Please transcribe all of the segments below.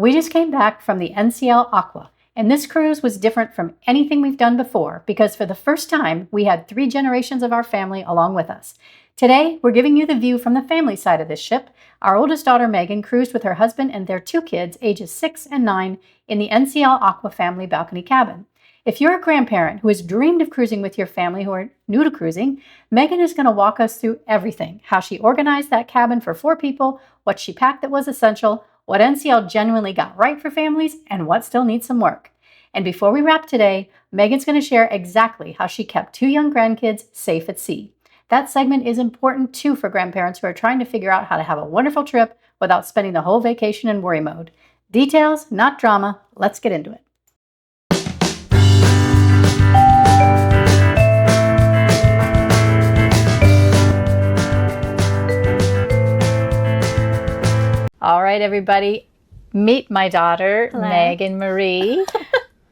We just came back from the NCL Aqua, and this cruise was different from anything we've done before because for the first time, we had 3 generations of our family along with us. Today, we're giving you the view from the family side of this ship. Our oldest daughter, Megan, cruised with her husband and their 2 kids, ages 6 and 9, in the NCL Aqua family balcony cabin. If you're a grandparent who has dreamed of cruising with your family who are new to cruising, Megan is going to walk us through everything, how she organized that cabin for 4 people, what she packed that was essential, what NCL genuinely got right for families, and what still needs some work. And before we wrap today, Megan's going to share exactly how she kept 2 young grandkids safe at sea. That segment is important too for grandparents who are trying to figure out how to have a wonderful trip without spending the whole vacation in worry mode. Details, not drama. Let's get into it. All right, everybody, meet my daughter, Hello. Megan Marie.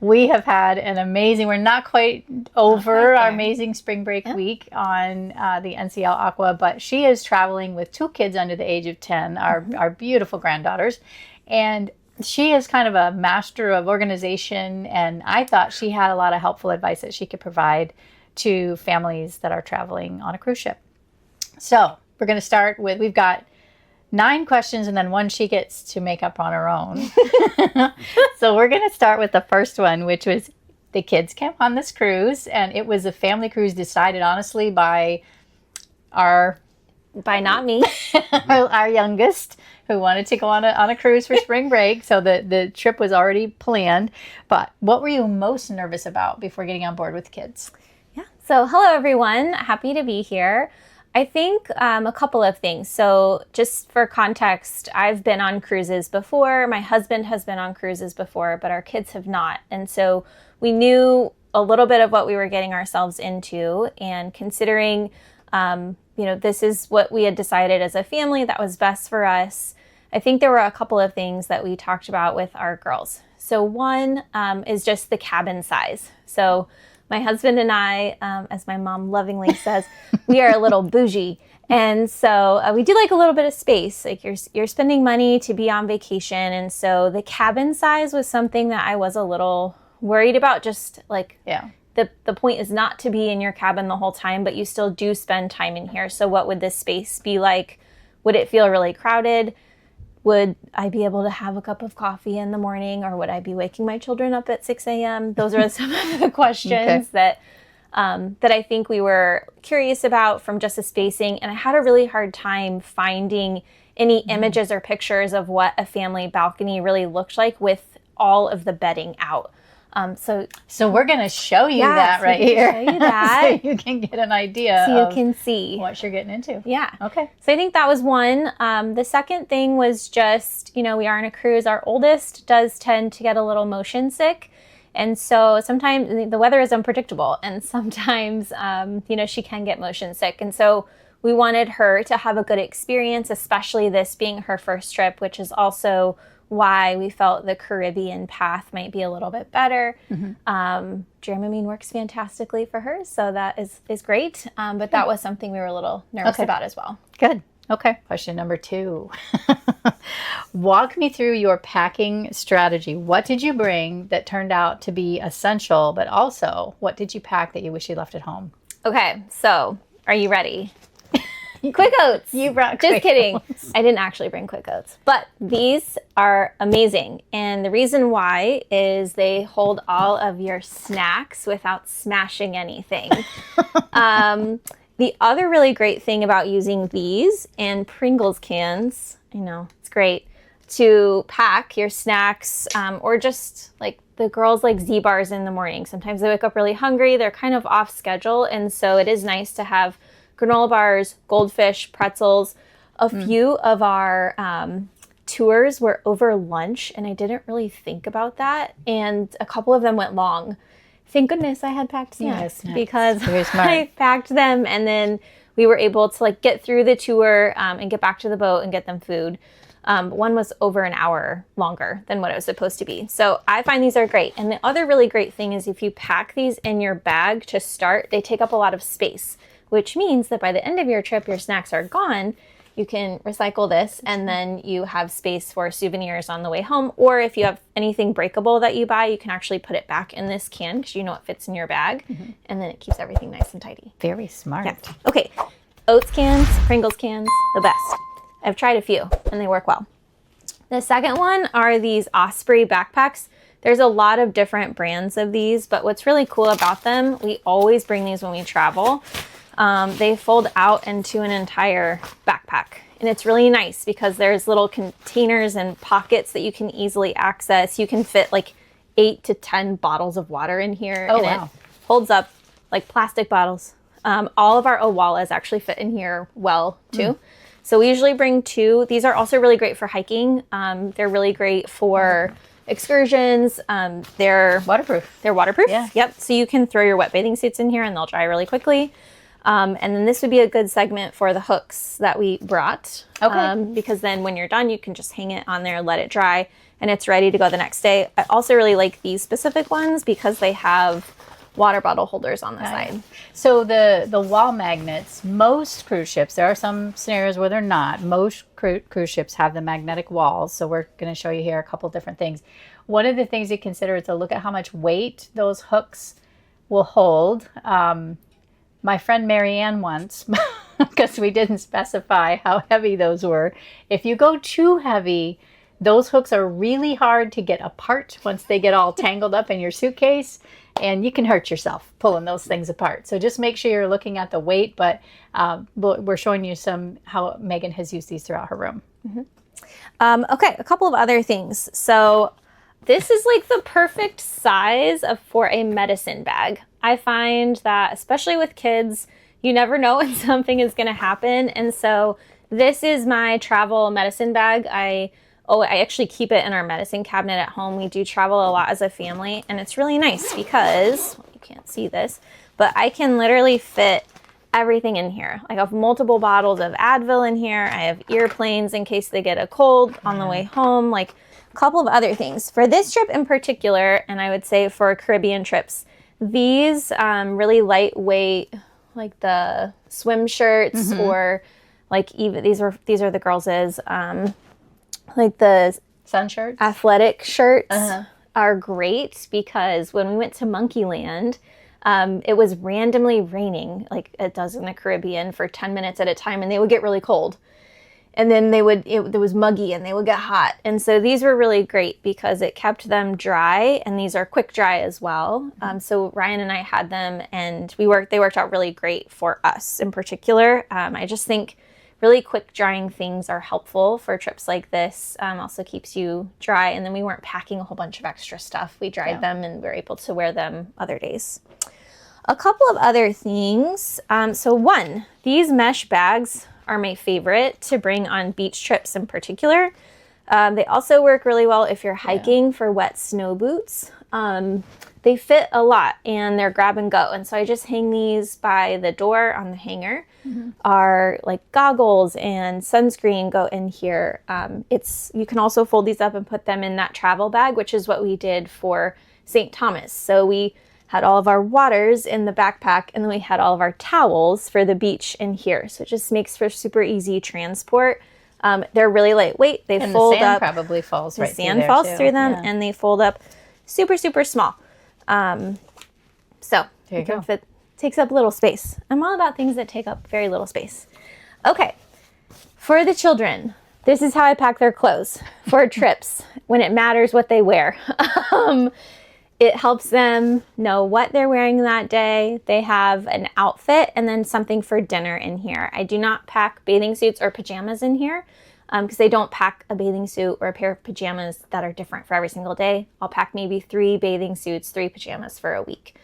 We have had an amazing, we're not quite over our amazing spring break week on the NCL Aqua, but she is traveling with 2 kids under the age of 10, our beautiful granddaughters. And she is kind of a master of organization, and I thought she had a lot of helpful advice that she could provide to families that are traveling on a cruise ship. So we're going to start with, we've got 9 questions and then 1 she gets to make up on her own. So we're going to start with the first one, which was the kids came on this cruise, and it was a family cruise decided honestly by not me, our youngest, who wanted to go on a cruise for spring break. So the trip was already planned. But what were you most nervous about before getting on board with kids? Yeah. So hello, everyone. Happy to be here. I think a couple of things. So just for context, I've been on cruises before. My husband has been on cruises before, but our kids have not. And so we knew a little bit of what we were getting ourselves into. And considering, this is what we had decided as a family that was best for us, I think there were a couple of things that we talked about with our girls. So one is just the cabin size. So my husband and I, as my mom lovingly says, we are a little bougie. And so we do like a little bit of space. Like you're spending money to be on vacation. And so the cabin size was something that I was a little worried about. Just like, the point is not to be in your cabin the whole time, but you still do spend time in here. So what would this space be like? Would it feel really crowded? Would I be able to have a cup of coffee in the morning, or would I be waking my children up at 6 a.m.? Those are some of the questions that I think we were curious about from just the spacing. And I had a really hard time finding any images or pictures of what a family balcony really looked like with all of the bedding out. So we're going to show you that right here. Show you that. So you can get an idea so you can see what you're getting into. Yeah. Okay. So I think that was one. The second thing was just, we are on a cruise. Our oldest does tend to get a little motion sick. And so sometimes the weather is unpredictable, and sometimes, she can get motion sick. And so we wanted her to have a good experience, especially this being her first trip, which is also why we felt the Caribbean path might be a little bit better. Dramamine works fantastically for her, so that is great. But that was something we were a little nervous about as well. Good. Okay. Question number 2. Walk me through your packing strategy. What did you bring that turned out to be essential, but also what did you pack that you wish you left at home? Okay. So are you ready? Quick Oats. You brought Just kidding. I didn't actually bring Quick Oats, but these are amazing. And the reason why is they hold all of your snacks without smashing anything. The other really great thing about using these and Pringles cans, I know it's great to pack your snacks, or just like the girls like Z-bars in the morning. Sometimes they wake up really hungry. They're kind of off schedule. And so it is nice to have granola bars, goldfish, pretzels. A few of our tours were over lunch, and I didn't really think about that. And a couple of them went long. Thank goodness I had packed snacks because I packed them, and then we were able to get through the tour and get back to the boat and get them food. One was over an hour longer than what it was supposed to be. So I find these are great. And the other really great thing is if you pack these in your bag to start, they take up a lot of space, which means that by the end of your trip, your snacks are gone you can recycle this, and then you have space for souvenirs on the way home. Or if you have anything breakable that you buy, you can actually put it back in this can because you know it fits in your bag, and then it keeps everything nice and tidy. Very smart. Yeah. Okay, Oats cans, Pringles cans, the best. I've tried a few, and they work well. The second one are these Osprey backpacks. There's a lot of different brands of these, but what's really cool about them, we always bring these when we travel. They fold out into an entire backpack. And it's really nice because there's little containers and pockets that you can easily access. You can fit like 8 to 10 bottles of water in here. Oh, and wow. It holds up like plastic bottles. All of our Owalas actually fit in here well too. So we usually bring 2. These are also really great for hiking. They're really great for excursions. They're Waterproof. They're waterproof. Yeah. Yep. So you can throw your wet bathing suits in here and they'll dry really quickly. And then this would be a good segment for the hooks that we brought. Okay. Because then when you're done, you can just hang it on there, let it dry, and it's ready to go the next day. I also really like these specific ones because they have water bottle holders on the side. So the wall magnets, most cruise ships, there are some scenarios where they're not. Most cruise ships have the magnetic walls. So we're going to show you here a couple different things. One of the things to consider is to look at how much weight those hooks will hold. My friend Marianne once, because we didn't specify how heavy those were, if you go too heavy, those hooks are really hard to get apart once they get all tangled up in your suitcase, and you can hurt yourself pulling those things apart. So just make sure you're looking at the weight, but we're showing you how Megan has used these throughout her room. Okay, a couple of other things. So this is like the perfect size for a medicine bag. I find that, especially with kids, you never know when something is going to happen. And so this is my travel medicine bag. I actually keep it in our medicine cabinet at home. We do travel a lot as a family, and it's really nice because, well, you can't see this, but I can literally fit everything in here. Like I have multiple bottles of Advil in here. I have earplanes in case they get a cold on the way home, like a couple of other things. For this trip in particular, and I would say for Caribbean trips, these really lightweight, like the swim shirts, or like even these are the girls' like the sun shirts, athletic shirts are great because when we went to Monkeyland, it was randomly raining like it does in the Caribbean for 10 minutes at a time, and they would get really cold. And then it was muggy and they would get hot. And so these were really great because it kept them dry, and these are quick dry as well. So Ryan and I had them, and they worked out really great for us in particular. I just think really quick drying things are helpful for trips like this. Also keeps you dry. And then we weren't packing a whole bunch of extra stuff. We dried them and we were able to wear them other days. A couple of other things. So these mesh bags are my favorite to bring on beach trips in particular. They also work really well if you're hiking for wet snow boots. They fit a lot and they're grab and go. And so I just hang these by the door on the hanger. Our like goggles and sunscreen go in here. You can also fold these up and put them in that travel bag, which is what we did for St. Thomas. So we had all of our waters in the backpack, and then we had all of our towels for the beach in here. So it just makes for super easy transport. They're really lightweight. They fold the sand up. Probably falls right through there. The sand falls through them, and they fold up super, super small. So there you go. Takes up little space. I'm all about things that take up very little space. Okay, for the children, this is how I pack their clothes for trips when it matters what they wear. It helps them know what they're wearing that day. They have an outfit and then something for dinner in here. I do not pack bathing suits or pajamas in here because they don't pack a bathing suit or a pair of pajamas that are different for every single day. I'll pack maybe 3 bathing suits, 3 pajamas for a week.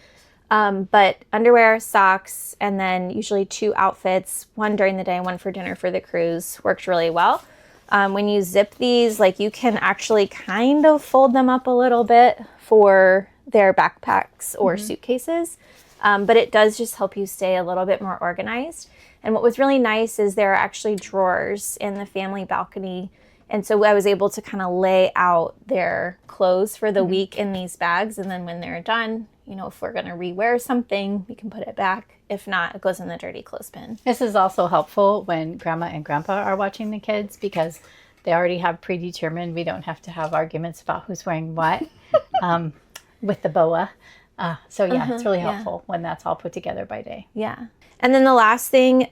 But underwear, socks, and then usually 2 outfits, 1 during the day, 1 for dinner for the cruise, worked really well. When you zip these, like you can actually kind of fold them up a little bit for their backpacks or suitcases. But it does just help you stay a little bit more organized. And what was really nice is there are actually drawers in the family balcony And so I was able to kind of lay out their clothes for the week in these bags. And then when they're done, if we're going to rewear something, we can put it back. If not, it goes in the dirty clothes bin. This is also helpful when grandma and grandpa are watching the kids because they already have predetermined. We don't have to have arguments about who's wearing what with the BOA. It's really helpful when that's all put together by day. Yeah. And then the last thing,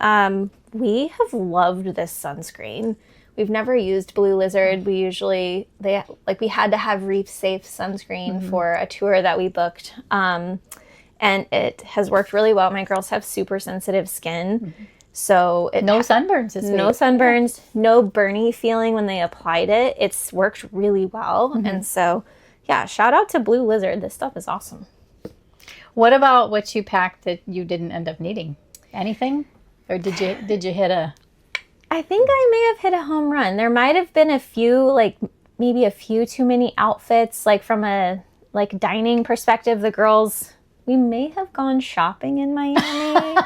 we have loved this sunscreen. We've never used Blue Lizard. We had to have reef safe sunscreen for a tour that we booked. And it has worked really well. My girls have super sensitive skin. So no sunburns. No sunburns, no burny feeling when they applied it. It's worked really well. And so, shout out to Blue Lizard. This stuff is awesome. What about what you packed that you didn't end up needing? Anything? Or did you hit a... I think I may have hit a home run. There might have been a few, maybe a few too many outfits, from a dining perspective. The girls, we may have gone shopping in Miami.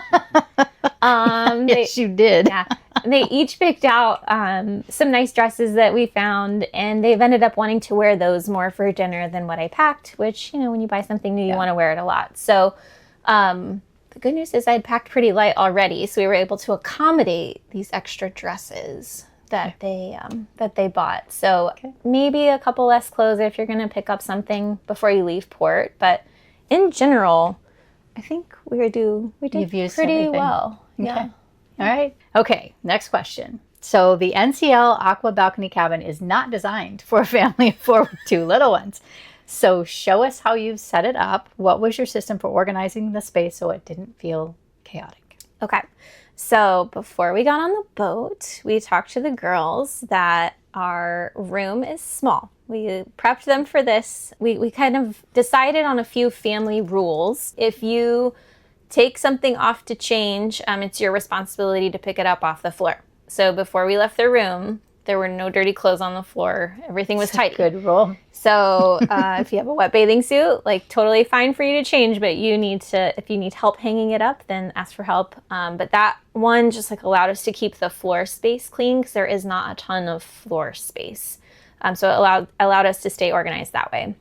Yes, you did. Yeah. They each picked out some nice dresses that we found, and they've ended up wanting to wear those more for dinner than what I packed, which, when you buy something new, you want to wear it a lot. So the good news is I had packed pretty light already, so we were able to accommodate these extra dresses that they bought. So maybe a couple less clothes if you're going to pick up something before you leave port. But in general, I think we did pretty everything. well. Okay. Yeah. All right. Okay, next question. So the NCL Aqua balcony cabin is not designed for a family of 4 with 2 little ones. So show us how you've set it up. What was your system for organizing the space so it didn't feel chaotic? Okay. So before we got on the boat, we talked to the girls that our room is small. We prepped them for this. We kind of decided on a few family rules. If you take something off to change, it's your responsibility to pick it up off the floor. So before we left the room, there were no dirty clothes on the floor. Everything was tidy. Good rule. So if you have a wet bathing suit, totally fine for you to change, but if you need help hanging it up, then ask for help. But that one just allowed us to keep the floor space clean because there is not a ton of floor space. So it allowed us to stay organized that way.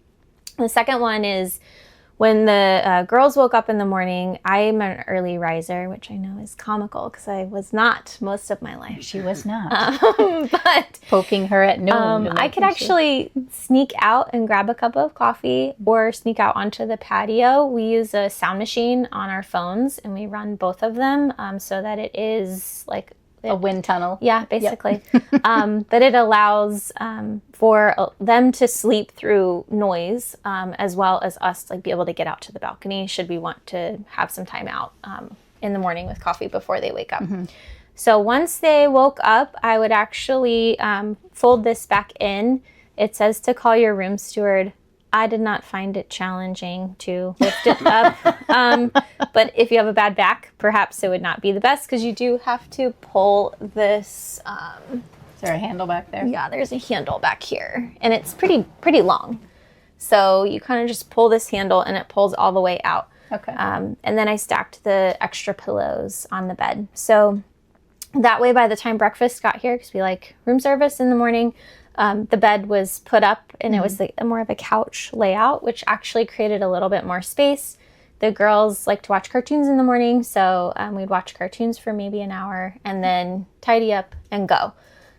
The second one is when the girls woke up in the morning. I'm an early riser, which I know is comical because I was not most of my life. She was not. But poking her at noon. I could actually sneak out and grab a cup of coffee or sneak out onto the patio. We use a sound machine on our phones and we run both of them so that it is a wind tunnel. Yeah, basically. Yep. But it allows for them to sleep through noise as well as us be able to get out to the balcony should we want to have some time out in the morning with coffee before they wake up. So once they woke up, I would actually fold this back in. It says to call your room steward. I did not find it challenging to lift it up. But if you have a bad back, perhaps it would not be the best because you do have to pull this. Is there a handle back there? Yeah, there's a handle back here. And it's pretty long. So you kind of just pull this handle and it pulls all the way out. Okay. And then I stacked the extra pillows on the bed. So that way by the time breakfast got here, because we like room service in the morning, the bed was put up and it was more of a couch layout, which actually created a little bit more space. The girls like to watch cartoons in the morning, so we'd watch cartoons for maybe an hour and then tidy up and go.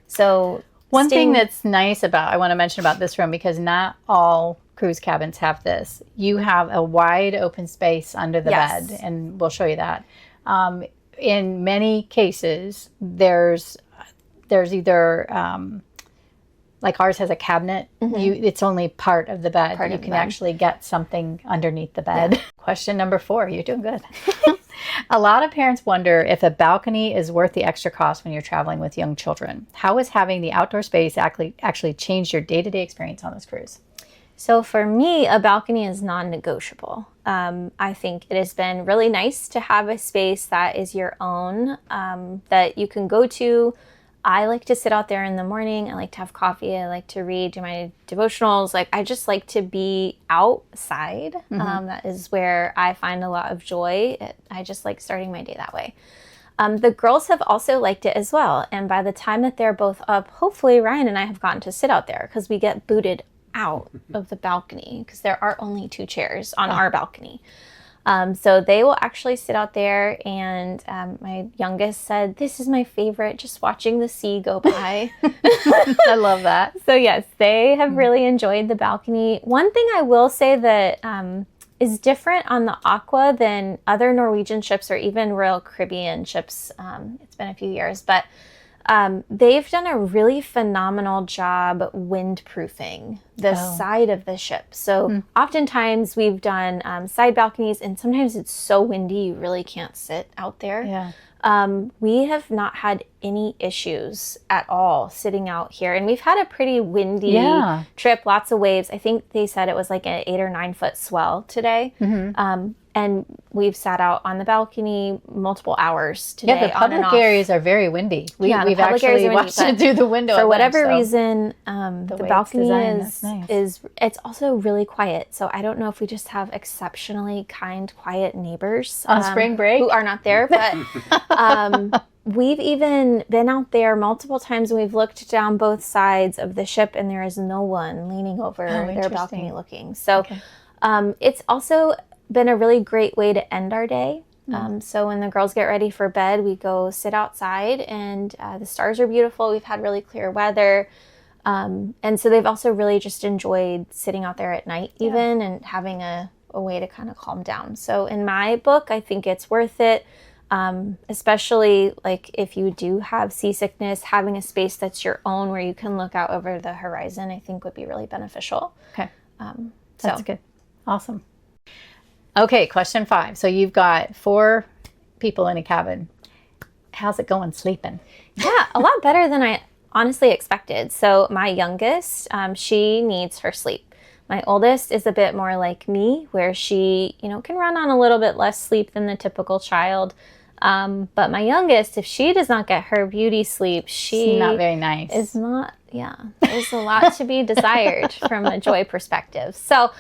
So one thing that's nice I want to mention about this room, because not all cruise cabins have this. You have a wide open space under the bed, and we'll show you that. In many cases, there's either like ours has a cabinet. It's only part of the bed. You can actually get something underneath the bed. Yeah. Question number 4. You're doing good. A lot of parents wonder if a balcony is worth the extra cost when you're traveling with young children. How has having the outdoor space actually changed your day-to-day experience on this cruise? So for me, a balcony is non-negotiable. I think it has been really nice to have a space that is your own, that you can go to. I like to sit out there in the morning. I like to have coffee. I like to read, do my devotionals. I just like to be outside. That is where I find a lot of joy. I just like starting my day that way. The girls have also liked it as well. And by the time that they're both up, hopefully Ryan and I have gotten to sit out there because we get booted out of the balcony because there are only 2 chairs on our balcony. So they will actually sit out there, and my youngest said, "This is my favorite, just watching the sea go by." I love that. So yes, they have really enjoyed the balcony. One thing I will say that is different on the Aqua than other Norwegian ships or even Royal Caribbean ships. It's been a few years, but they've done a really phenomenal job windproofing the side of the ship. So oftentimes we've done side balconies, and sometimes it's so windy you really can't sit out there. Yeah. We have not had any issues at all sitting out here, and we've had a pretty windy trip, lots of waves. I think they said it was like an 8 or 9 foot swell today. And we've sat out on the balcony multiple hours today. Yeah, the public areas are very windy. We've actually watched it through the window. For whatever reason, the balcony is it's also really quiet. So I don't know if we just have exceptionally kind, quiet neighbors on spring break who are not there, but we've even been out there multiple times, and we've looked down both sides of the ship, and there is no one leaning over their balcony looking. So it's also been a really great way to end our day. So when the girls get ready for bed, we go sit outside, and the stars are beautiful. We've had really clear weather. And so they've also really just enjoyed sitting out there at night even and having a way to kind of calm down. So in my book, I think it's worth it. Especially like if you do have seasickness, having a space that's your own where you can look out over the horizon, I think would be really beneficial. Okay. That's good. Awesome. Okay, question 5. So you've got 4 people in a cabin. How's it going sleeping? Yeah, a lot better than I honestly expected. So my youngest, she needs her sleep. My oldest is a bit more like me, where she, can run on a little bit less sleep than the typical child. But my youngest, if she does not get her beauty sleep, she's not very nice. Is not, there's a lot to be desired from a joy perspective. So,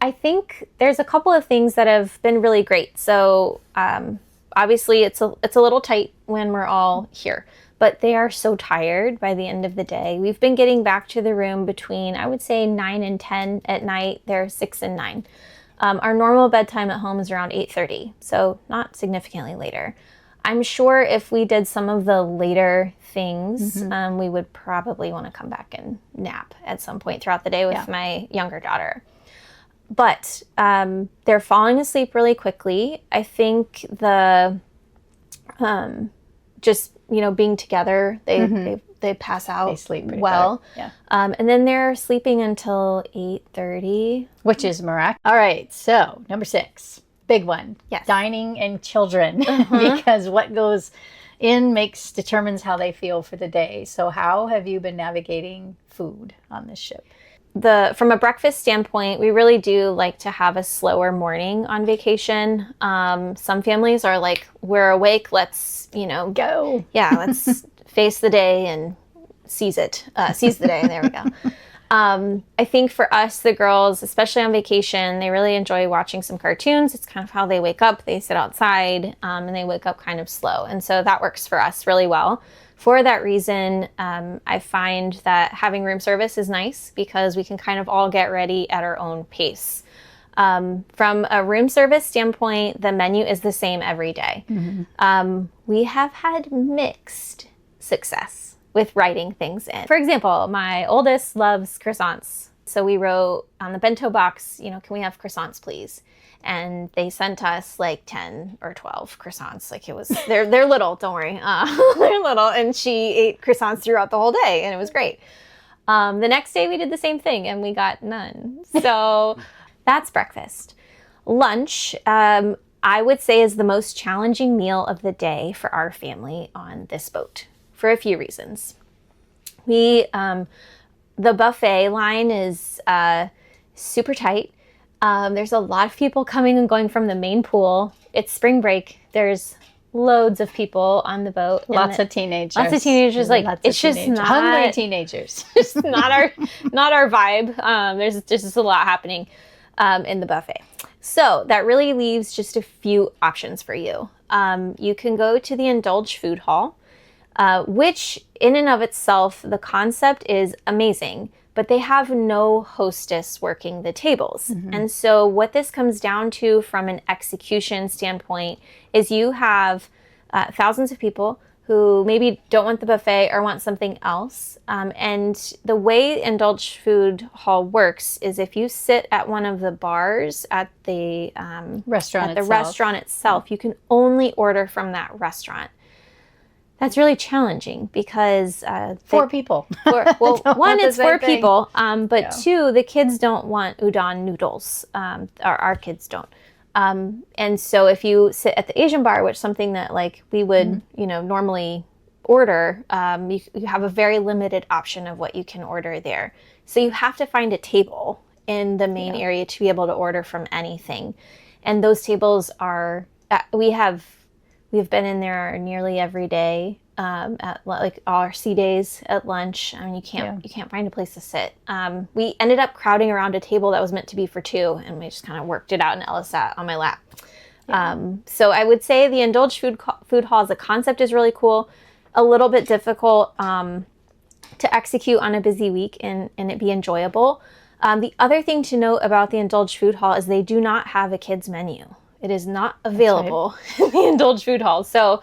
I think there's a couple of things that have been really great. So obviously it's a little tight when we're all here, but they are so tired by the end of the day. We've been getting back to the room between, I would say, 9 and 10 at night. They're 6 and 9. Our normal bedtime at home is around 8:30, so not significantly later. I'm sure if we did some of the later things, we would probably want to come back and nap at some point throughout the day with my younger daughter. But they're falling asleep really quickly. I think the just being together, they pass out. They sleep pretty well. Yeah. And then they're sleeping until 8:30, which is miraculous. All right, so number 6, big one. Yes. Dining and children, because what goes in determines how they feel for the day. So how have you been navigating food on this ship? From a breakfast standpoint, we really do like to have a slower morning on vacation. Some families are like, we're awake, let's, go. Yeah, let's face the day and seize the day. There we go. I think for us, the girls, especially on vacation, they really enjoy watching some cartoons. It's kind of how they wake up. They sit outside and they wake up kind of slow. And so that works for us really well. For that reason, I find that having room service is nice because we can kind of all get ready at our own pace. From a room service standpoint, the menu is the same every day. We have had mixed success with writing things in. For example, my oldest loves croissants. So we wrote on the bento box, can we have croissants, please? And they sent us like 10 or 12 croissants. Like it was, they're little, don't worry. They're little. And she ate croissants throughout the whole day and it was great. The next day we did the same thing and we got none. So that's breakfast. Lunch, I would say is the most challenging meal of the day for our family on this boat for a few reasons. The buffet line is super tight. There's a lot of people coming and going from the main pool. It's spring break. There's loads of people on the boat. Lots of teenagers. Like it's just not hungry teenagers. Just not our vibe. There's just a lot happening in the buffet. So that really leaves just a few options for you. You can go to the Indulge Food Hall, which in and of itself, the concept is amazing, but they have no hostess working the tables. And so what this comes down to from an execution standpoint is you have thousands of people who maybe don't want the buffet or want something else. And the way Indulge Food Hall works is if you sit at one of the bars at the restaurant itself, you can only order from that restaurant. That's really challenging because four people. One, it's four people, but two, the kids don't want udon noodles. Our kids don't. And so if you sit at the Asian bar, which is something that like we would, normally order, you have a very limited option of what you can order there. So you have to find a table in the main area to be able to order from anything. And those tables are, we've been in there nearly every day, at like our C days at lunch. I mean, you can't find a place to sit. We ended up crowding around a table that was meant to be for two, and we just kind of worked it out, and Ella sat on my lap. So I would say the Indulge Food Hall as a concept is really cool, a little bit difficult to execute on a busy week and it be enjoyable. The other thing to note about the Indulge Food Hall is they do not have a kids menu. It is not available in the Indulge Food Hall. So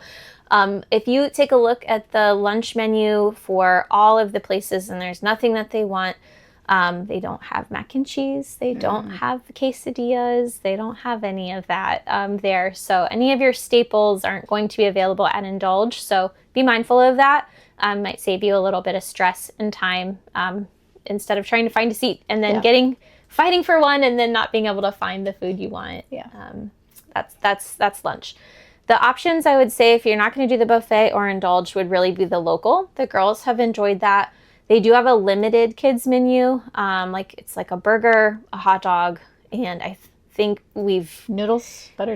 if you take a look at the lunch menu for all of the places and there's nothing that they want, they don't have mac and cheese. They don't have quesadillas. They don't have any of that there. So any of your staples aren't going to be available at Indulge. So be mindful of that. Might save you a little bit of stress and time instead of trying to find a seat and then fighting for one and then not being able to find the food you want. That's lunch. The options I would say if you're not going to do the buffet or Indulge would really be the local. The girls have enjoyed that. They do have a limited kids menu. It's like a burger, a hot dog, and I think buttered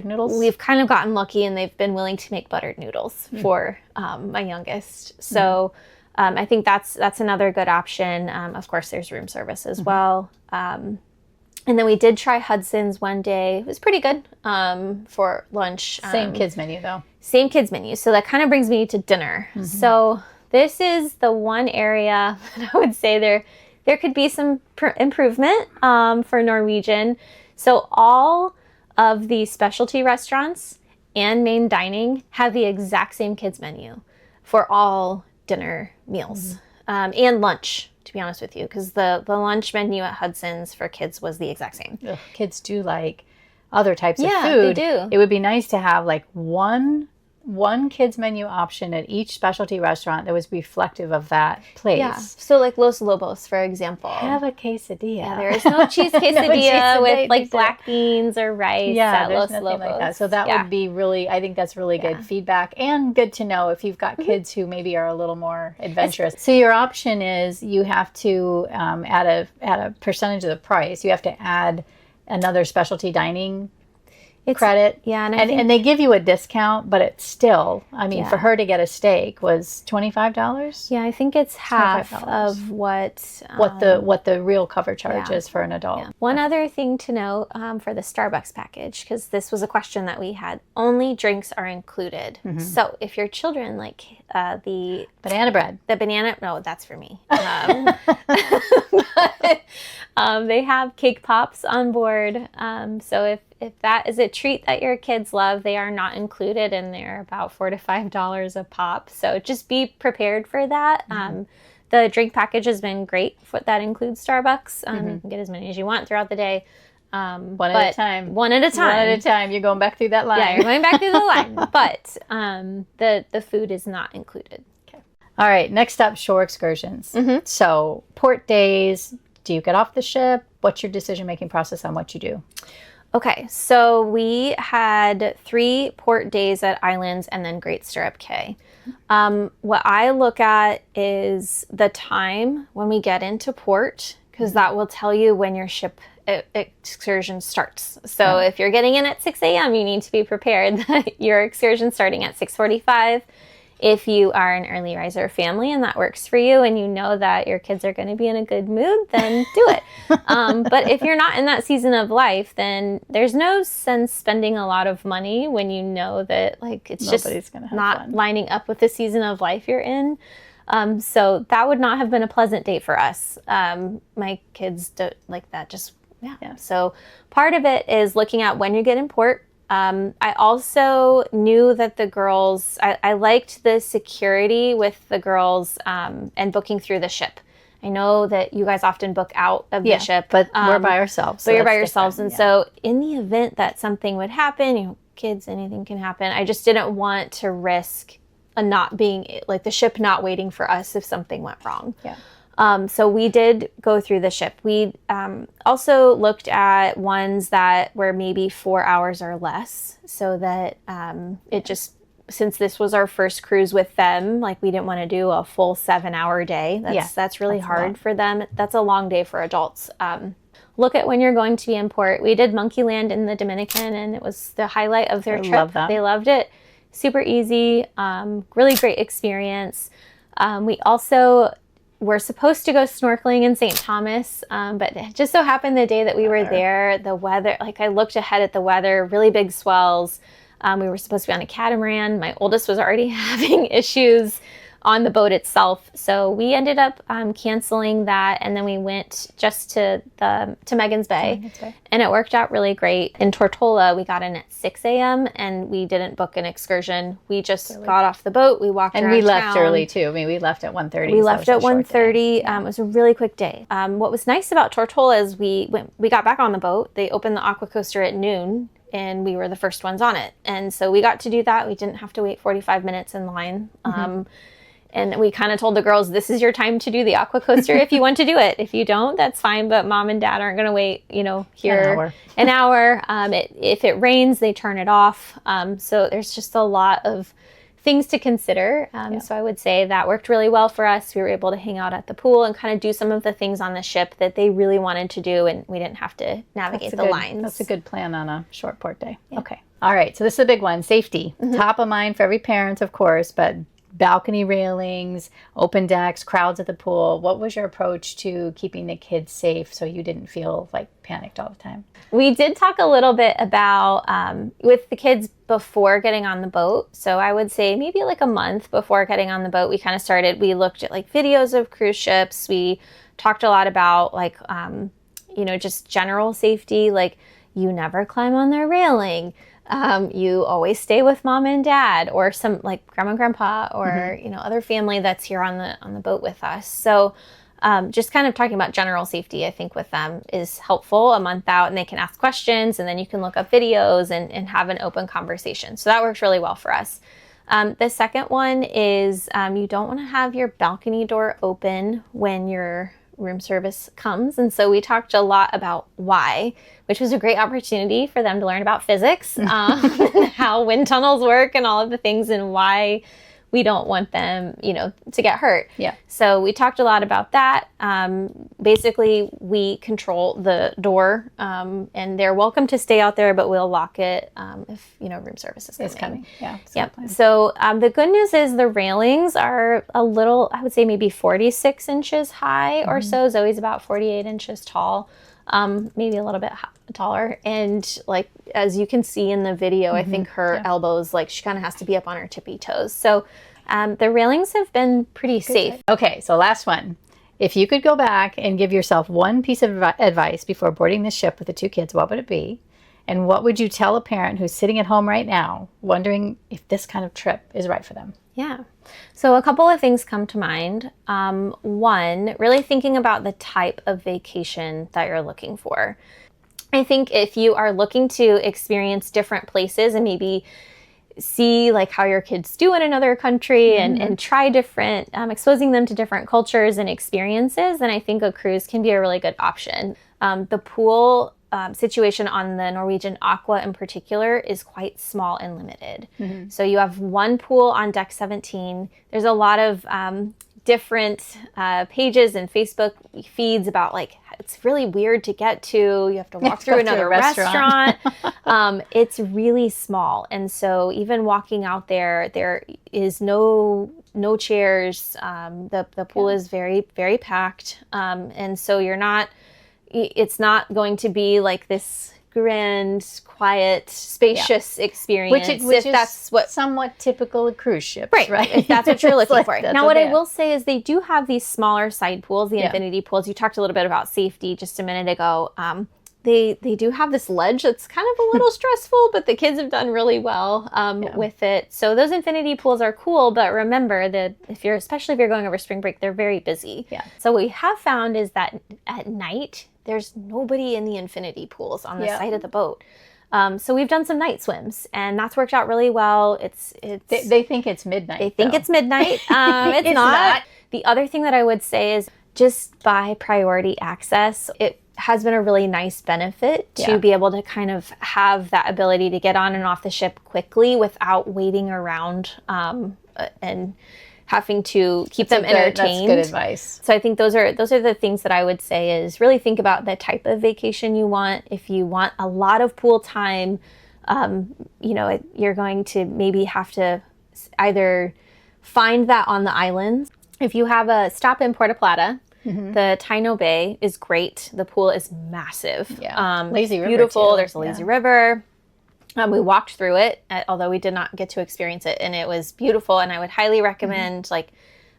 noodles. We've kind of gotten lucky and they've been willing to make buttered noodles for my youngest. So I think that's another good option. Of course, there's room service as well. And then we did try Hudson's one day. It was pretty good for lunch. Same kids menu, though. Same kids menu. So that kind of brings me to dinner. So this is the one area that I would say there could be some improvement for Norwegian. So all of the specialty restaurants and main dining have the exact same kids menu for all dinner meals and lunch, to be honest with you, because the lunch menu at Hudson's for kids was the exact same. Ugh, kids do like other types of food. Yeah, they do. It would be nice to have like one kids menu option at each specialty restaurant that was reflective of that place. Yeah. So like Los Lobos, for example. Have a quesadilla. Yeah, there is no cheese quesadilla with like black beans or rice at there's Los nothing Lobos. like that. So that would be really, I think that's really good feedback and good to know if you've got kids who maybe are a little more adventurous. So your option is you have to, at a percentage of the price, you have to add another specialty dining credit. Yeah. And they give you a discount, but it's still, I mean, for her to get a steak was $25. Yeah, I think it's half of what the real cover charge is for an adult. Yeah. One other thing to note for the Starbucks package, because this was a question that we had, only drinks are included. So if your children like the banana bread, no, that's for me. They have cake pops on board. So if that is a treat that your kids love, they are not included, and they're about $4 to $5 a pop. So just be prepared for that. The drink package has been great. That includes Starbucks. You can get as many as you want throughout the day. One at a time. One at a time. You're going back through that line. Yeah, you're going back through the line. But the food is not included. Okay. All right. Next up, shore excursions. So port days. Do you get off the ship? What's your decision-making process on what you do? Okay, so we had 3 port days at Islands and then Great Stirrup Cay. What I look at is the time when we get into port, because that will tell you when your ship excursion starts. So if you're getting in at 6 a.m., you need to be prepared that your excursion starting at 6:45. If you are an early riser family and that works for you and you know that your kids are going to be in a good mood, then do it. But if you're not in that season of life, then there's no sense spending a lot of money when you know that like it's Nobody's just not fun. lining up with the season of life you're in. So that would not have been a pleasant date for us. My kids don't like that. Yeah. So part of it is looking at when you get in port. I also knew that the girls, I liked the security with the girls and booking through the ship. I know that you guys often book out of the ship. But we're by ourselves. So you're by yourselves. And so in the event that something would happen, kids, anything can happen. I just didn't want to risk not being, like the ship not waiting for us if something went wrong. Yeah. So we did go through the ship. We also looked at ones that were maybe 4 hours or less so that since this was our first cruise with them, like we didn't want to do a full 7-hour day. That's really hard for them. That's a long day for adults. Look at when you're going to be in port. We did Monkey Land in the Dominican and it was the highlight of their trip. Love that. They loved it. Super easy, really great experience. We also were supposed to go snorkeling in St. Thomas, but it just so happened the day that we were there, the weather, like I looked ahead at the weather, really big swells. We were supposed to be on a catamaran. My oldest was already having issues on the boat itself. So we ended up canceling that, and then we went just to Megan's Bay, and it worked out really great. In Tortola, we got in at 6 a.m. and we didn't book an excursion. We just got off the boat, we walked around and we left town. Early too. I mean, we left at 1:30. We left at 1:30. It was a really quick day. What was nice about Tortola is we got back on the boat. They opened the aqua coaster at noon, and we were the first ones on it. And so we got to do that. We didn't have to wait 45 minutes in line. And we kind of told the girls, this is your time to do the aqua coaster if you want to do it. If you don't, that's fine. But mom and dad aren't going to wait, here an hour. If it rains, they turn it off. So there's just a lot of things to consider. So I would say that worked really well for us. We were able to hang out at the pool and kind of do some of the things on the ship that they really wanted to do. And we didn't have to navigate the lines. That's a good plan on a short port day. Yeah. Okay. All right. So this is a big one. Safety. Top of mind for every parent, of course, but balcony railings, open decks, crowds at the pool. What was your approach to keeping the kids safe so you didn't feel like panicked all the time? We did talk a little bit about with the kids before getting on the boat. So I would say maybe like a month before getting on the boat, we kind of started, we looked at like videos of cruise ships. We talked a lot about like, just general safety, like you never climb on their railing. You always stay with mom and dad or some like grandma and grandpa or, other family that's here on the boat with us. So just kind of talking about general safety, I think with them is helpful a month out, and they can ask questions and then you can look up videos and have an open conversation. So that works really well for us. The second one is you don't want to have your balcony door open when your room service comes. And so we talked a lot about why, which was a great opportunity for them to learn about physics, and how wind tunnels work and all of the things and why we don't want them, to get hurt. Yeah. So we talked a lot about that. Basically, we control the door, and they're welcome to stay out there, but we'll lock it if, room service is coming. Yeah. So the good news is the railings are a little, I would say maybe 46 inches high or so. Zoe's about 48 inches tall, maybe a little bit taller. And like, as you can see in the video, I think her elbows, like she kind of has to be up on her tippy toes. So the railings have been pretty safe. Okay, so last one. If you could go back and give yourself one piece of advice before boarding the ship with the two kids, what would it be? And what would you tell a parent who's sitting at home right now, wondering if this kind of trip is right for them? Yeah. So a couple of things come to mind. One, really thinking about the type of vacation that you're looking for. I think if you are looking to experience different places and maybe see like how your kids do in another country and try different, exposing them to different cultures and experiences, then I think a cruise can be a really good option. The pool situation on the Norwegian Aqua in particular is quite small and limited. So you have one pool on deck 17. There's a lot of different pages and Facebook feeds about like it's really weird to get to. You have to walk through another restaurant. It's really small. And so even walking out there, there is no chairs. The pool is very, very packed. And so it's not going to be like this grand, quiet, spacious experience. Which is that's what somewhat typical of cruise ships, right? If that's what you're looking for. Now, what I will say is they do have these smaller side pools, the infinity pools. You talked a little bit about safety just a minute ago. They do have this ledge that's kind of a little stressful, but the kids have done really well with it. So those infinity pools are cool, but remember that especially if you're going over spring break, they're very busy. Yeah. So what we have found is that at night, there's nobody in the infinity pools on the side of the boat. So we've done some night swims, and that's worked out really well. They think it's midnight. They think it's midnight. It's not. The other thing that I would say is just by priority access, it has been a really nice benefit to be able to kind of have that ability to get on and off the ship quickly without waiting around and having to keep them entertained. That's good advice. So I think those are the things that I would say is really think about the type of vacation you want. If you want a lot of pool time, you're going to maybe have to either find that on the islands. If you have a stop in Puerto Plata, the Taino Bay is great. The pool is massive. Yeah. Lazy river. Beautiful. Too. There's a lazy river. We walked through it, although we did not get to experience it, and it was beautiful. And I would highly recommend,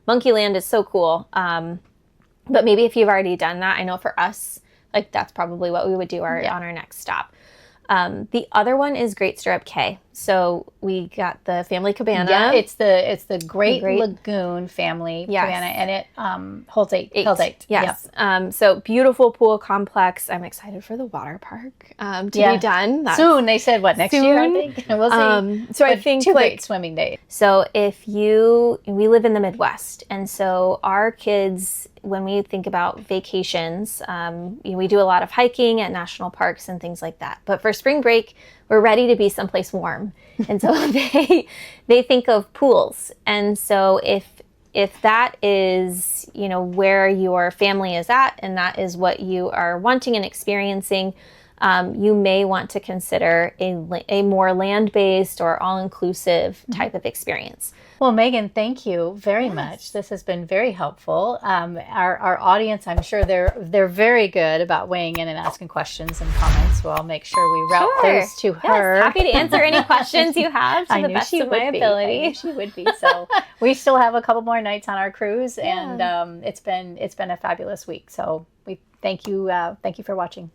Monkey Land is so cool. But maybe if you've already done that, I know for us, that's probably what we would do on our next stop. The other one is Great Stirrup Cay. So we got the family cabana. Yeah, it's the Great Lagoon family cabana, and it holds eight. Yes. Yep. So beautiful pool complex. I'm excited for the water park to be done. Soon. They said next year, I think. We'll see. So I think 2 great swimming days. So we live in the Midwest, and so our kids, when we think about vacations, we do a lot of hiking at national parks and things like that. But for spring break, we're ready to be someplace warm. And so they think of pools. And so if that is, where your family is at and that is what you are wanting and experiencing, you may want to consider a more land-based or all-inclusive type of experience. Well, Megan, thank you very much. This has been very helpful. Our audience, I'm sure they're very good about weighing in and asking questions and comments. So I'll make sure we route those to her. Happy to answer any questions you have to the best of my ability. I knew she would be. So we still have a couple more nights on our cruise, and it's been a fabulous week. So we thank you for watching.